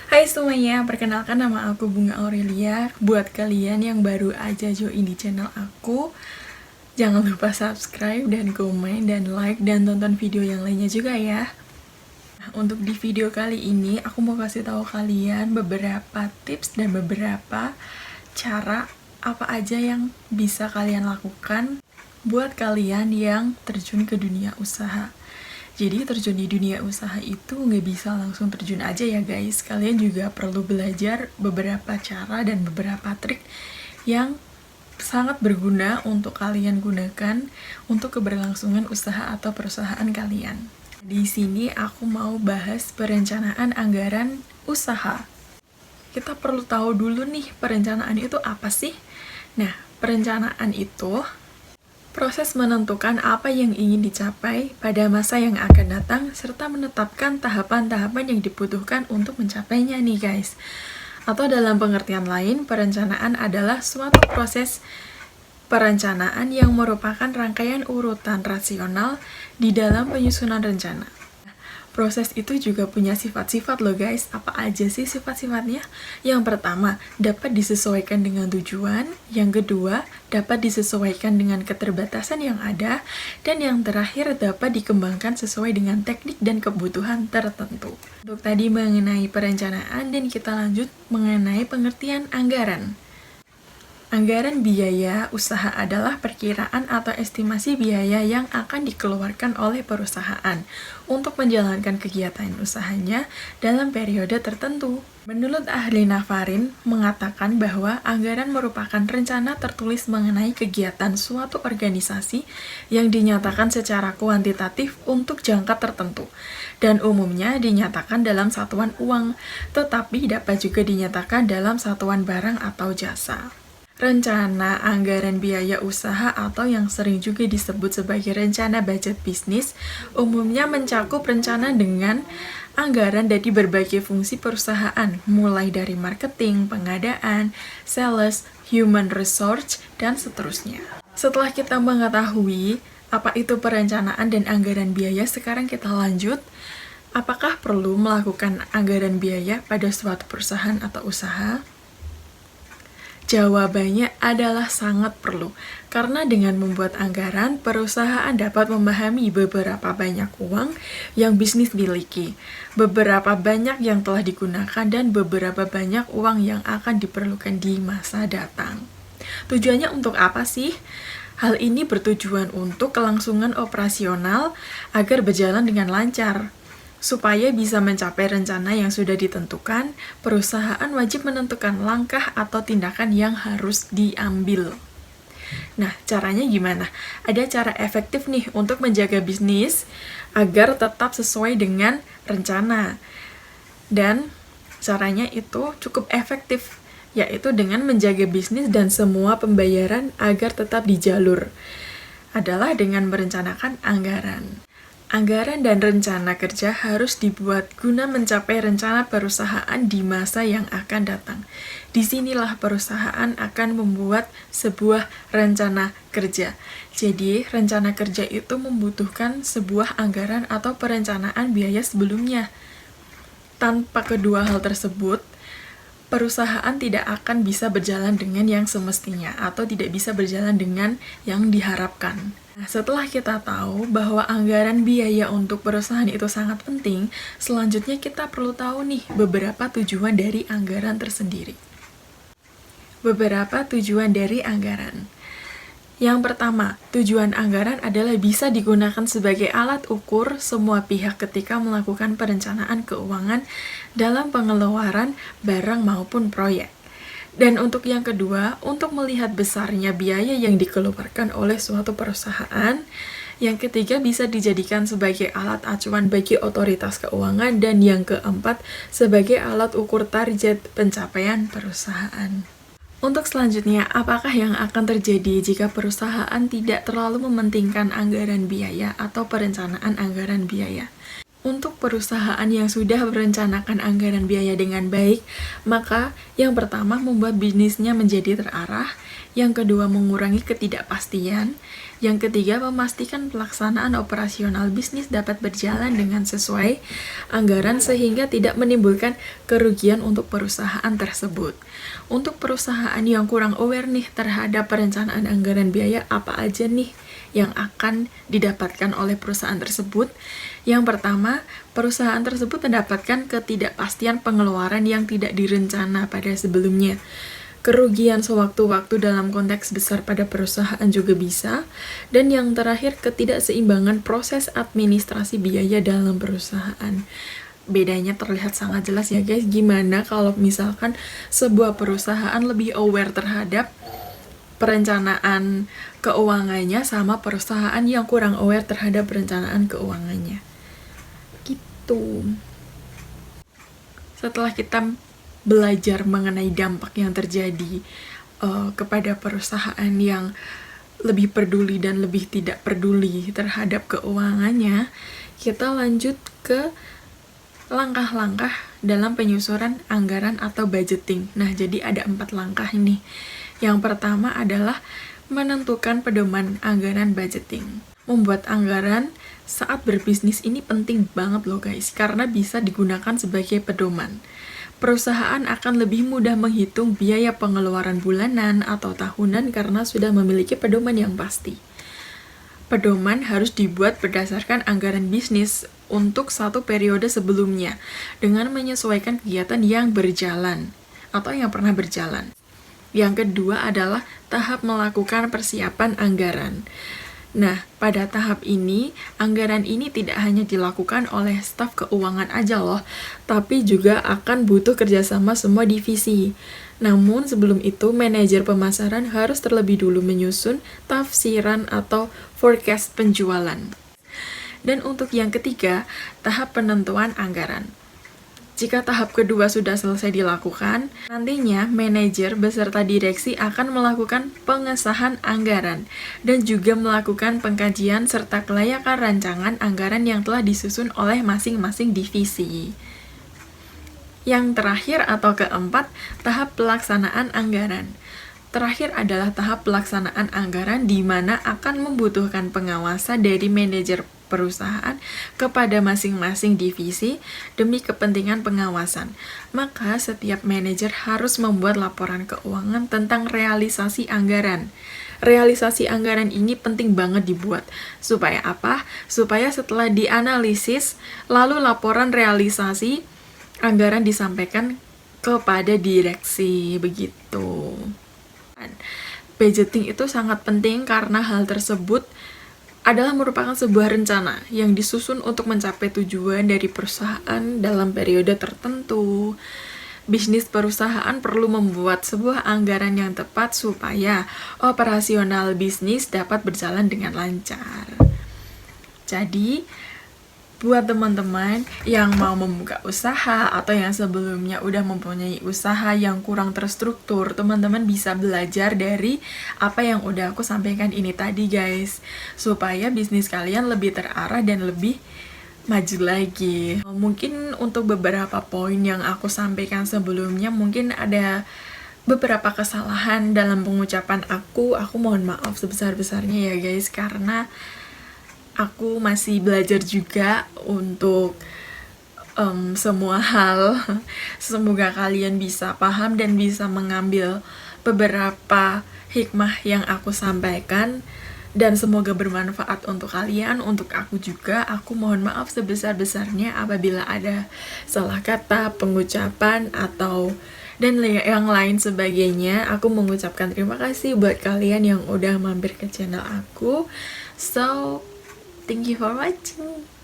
Hai semuanya, perkenalkan nama aku Bunga Aurelia. Buat kalian yang baru aja join di channel aku, jangan lupa subscribe dan komen dan like dan tonton video yang lainnya juga ya. Nah, untuk di video kali ini, aku mau kasih tahu kalian beberapa tips dan beberapa cara apa aja yang bisa kalian lakukan buat kalian yang terjun ke dunia usaha. Jadi terjun di dunia usaha itu nggak bisa langsung terjun aja ya guys. Kalian juga perlu belajar beberapa cara dan beberapa trik yang sangat berguna untuk kalian gunakan untuk keberlangsungan usaha atau perusahaan kalian. Di sini aku mau bahas perencanaan anggaran usaha. Kita perlu tahu dulu nih perencanaan itu apa sih? Nah, perencanaan itu proses menentukan apa yang ingin dicapai pada masa yang akan datang, serta menetapkan tahapan-tahapan yang dibutuhkan untuk mencapainya nih guys. Atau dalam pengertian lain, perencanaan adalah suatu proses perencanaan yang merupakan rangkaian urutan rasional di dalam penyusunan rencana. Proses itu juga punya sifat-sifat loh guys. Apa aja sih sifat-sifatnya? Yang pertama, dapat disesuaikan dengan tujuan. Yang kedua, dapat disesuaikan dengan keterbatasan yang ada. Dan yang terakhir, dapat dikembangkan sesuai dengan teknik dan kebutuhan tertentu. Untuk tadi mengenai perencanaan, dan kita lanjut mengenai pengertian anggaran. Anggaran biaya usaha adalah perkiraan atau estimasi biaya yang akan dikeluarkan oleh perusahaan untuk menjalankan kegiatan usahanya dalam periode tertentu. Menurut ahli Nafarin mengatakan bahwa anggaran merupakan rencana tertulis mengenai kegiatan suatu organisasi yang dinyatakan secara kuantitatif untuk jangka tertentu dan umumnya dinyatakan dalam satuan uang, tetapi dapat juga dinyatakan dalam satuan barang atau jasa. Rencana anggaran biaya usaha atau yang sering juga disebut sebagai rencana budget bisnis umumnya mencakup rencana dengan anggaran dari berbagai fungsi perusahaan, mulai dari marketing, pengadaan, sales, human resource, dan seterusnya. Setelah kita mengetahui apa itu perencanaan dan anggaran biaya, sekarang kita lanjut. Apakah perlu melakukan anggaran biaya pada suatu perusahaan atau usaha? Jawabannya adalah sangat perlu, karena dengan membuat anggaran, perusahaan dapat memahami beberapa banyak uang yang bisnis miliki, beberapa banyak yang telah digunakan, dan beberapa banyak uang yang akan diperlukan di masa datang. Tujuannya untuk apa sih? Hal ini bertujuan untuk kelangsungan operasional agar berjalan dengan lancar. Supaya bisa mencapai rencana yang sudah ditentukan, perusahaan wajib menentukan langkah atau tindakan yang harus diambil. Nah, caranya gimana? Ada cara efektif nih untuk menjaga bisnis agar tetap sesuai dengan rencana. Dan caranya itu cukup efektif, yaitu dengan menjaga bisnis dan semua pembayaran agar tetap di jalur. Adalah dengan merencanakan anggaran. Anggaran dan rencana kerja harus dibuat guna mencapai rencana perusahaan di masa yang akan datang. Disinilah perusahaan akan membuat sebuah rencana kerja. Jadi, rencana kerja itu membutuhkan sebuah anggaran atau perencanaan biaya sebelumnya. Tanpa kedua hal tersebut, perusahaan tidak akan bisa berjalan dengan yang semestinya atau tidak bisa berjalan dengan yang diharapkan. Nah, setelah kita tahu bahwa anggaran biaya untuk perusahaan itu sangat penting, selanjutnya kita perlu tahu nih beberapa tujuan dari anggaran tersendiri. Beberapa tujuan dari anggaran. Yang pertama, tujuan anggaran adalah bisa digunakan sebagai alat ukur semua pihak ketika melakukan perencanaan keuangan dalam pengeluaran barang maupun proyek. Dan untuk yang kedua, untuk melihat besarnya biaya yang dikeluarkan oleh suatu perusahaan. Yang ketiga, bisa dijadikan sebagai alat acuan bagi otoritas keuangan. Dan yang keempat, sebagai alat ukur target pencapaian perusahaan. Untuk selanjutnya, apakah yang akan terjadi jika perusahaan tidak terlalu mementingkan anggaran biaya atau perencanaan anggaran biaya? Untuk perusahaan yang sudah merencanakan anggaran biaya dengan baik, maka yang pertama membuat bisnisnya menjadi terarah, yang kedua mengurangi ketidakpastian, yang ketiga memastikan pelaksanaan operasional bisnis dapat berjalan dengan sesuai anggaran sehingga tidak menimbulkan kerugian untuk perusahaan tersebut. Untuk perusahaan yang kurang aware nih terhadap perencanaan anggaran biaya, apa aja nih yang akan didapatkan oleh perusahaan tersebut? Yang pertama, perusahaan tersebut mendapatkan ketidakpastian pengeluaran yang tidak direncana pada sebelumnya. Kerugian sewaktu-waktu dalam konteks besar pada perusahaan juga bisa. Dan yang terakhir, ketidakseimbangan proses administrasi biaya dalam perusahaan. Bedanya terlihat sangat jelas ya guys, gimana kalau misalkan sebuah perusahaan lebih aware terhadap perencanaan keuangannya sama perusahaan yang kurang aware terhadap perencanaan keuangannya. Gitu. Setelah kita belajar mengenai dampak yang terjadi kepada perusahaan yang lebih peduli dan lebih tidak peduli terhadap keuangannya, kita lanjut ke langkah-langkah dalam penyusunan anggaran atau budgeting. Nah, jadi ada 4 langkah ini. Yang pertama adalah menentukan pedoman anggaran budgeting. Membuat anggaran saat berbisnis ini penting banget loh guys, karena bisa digunakan sebagai pedoman. Perusahaan akan lebih mudah menghitung biaya pengeluaran bulanan atau tahunan karena sudah memiliki pedoman yang pasti. Pedoman harus dibuat berdasarkan anggaran bisnis untuk satu periode sebelumnya, dengan menyesuaikan kegiatan yang berjalan atau yang pernah berjalan. Yang kedua adalah tahap melakukan persiapan anggaran. Nah, pada tahap ini, anggaran ini tidak hanya dilakukan oleh staf keuangan aja loh, tapi juga akan butuh kerjasama semua divisi. Namun, sebelum itu, manajer pemasaran harus terlebih dulu menyusun tafsiran atau forecast penjualan. Dan untuk yang ketiga, tahap penentuan anggaran. Jika tahap kedua sudah selesai dilakukan, nantinya manajer beserta direksi akan melakukan pengesahan anggaran dan juga melakukan pengkajian serta kelayakan rancangan anggaran yang telah disusun oleh masing-masing divisi. Yang terakhir atau keempat, tahap pelaksanaan anggaran. Terakhir adalah tahap pelaksanaan anggaran di mana akan membutuhkan pengawasan dari manajer perusahaan kepada masing-masing divisi demi kepentingan pengawasan. Maka setiap manajer harus membuat laporan keuangan tentang realisasi anggaran. Realisasi anggaran ini penting banget dibuat. Supaya apa? Supaya setelah dianalisis, lalu laporan realisasi anggaran disampaikan kepada direksi, begitu. Budgeting itu sangat penting karena hal tersebut adalah merupakan sebuah rencana yang disusun untuk mencapai tujuan dari perusahaan dalam periode tertentu. Bisnis perusahaan perlu membuat sebuah anggaran yang tepat supaya operasional bisnis dapat berjalan dengan lancar. Jadi, buat teman-teman yang mau membuka usaha atau yang sebelumnya udah mempunyai usaha yang kurang terstruktur, teman-teman bisa belajar dari apa yang udah aku sampaikan ini tadi guys, supaya bisnis kalian lebih terarah dan lebih maju lagi. Mungkin untuk beberapa poin yang aku sampaikan sebelumnya, mungkin ada beberapa kesalahan dalam pengucapan aku mohon maaf sebesar-besarnya ya guys, karena aku masih belajar juga untuk semua hal. Semoga kalian bisa paham dan bisa mengambil beberapa hikmah yang aku sampaikan, dan semoga bermanfaat untuk kalian, untuk aku juga. Aku mohon maaf sebesar-besarnya apabila ada salah kata, pengucapan, atau dan yang lain sebagainya. Aku mengucapkan terima kasih buat kalian yang udah mampir ke channel aku. So, thank you for watching.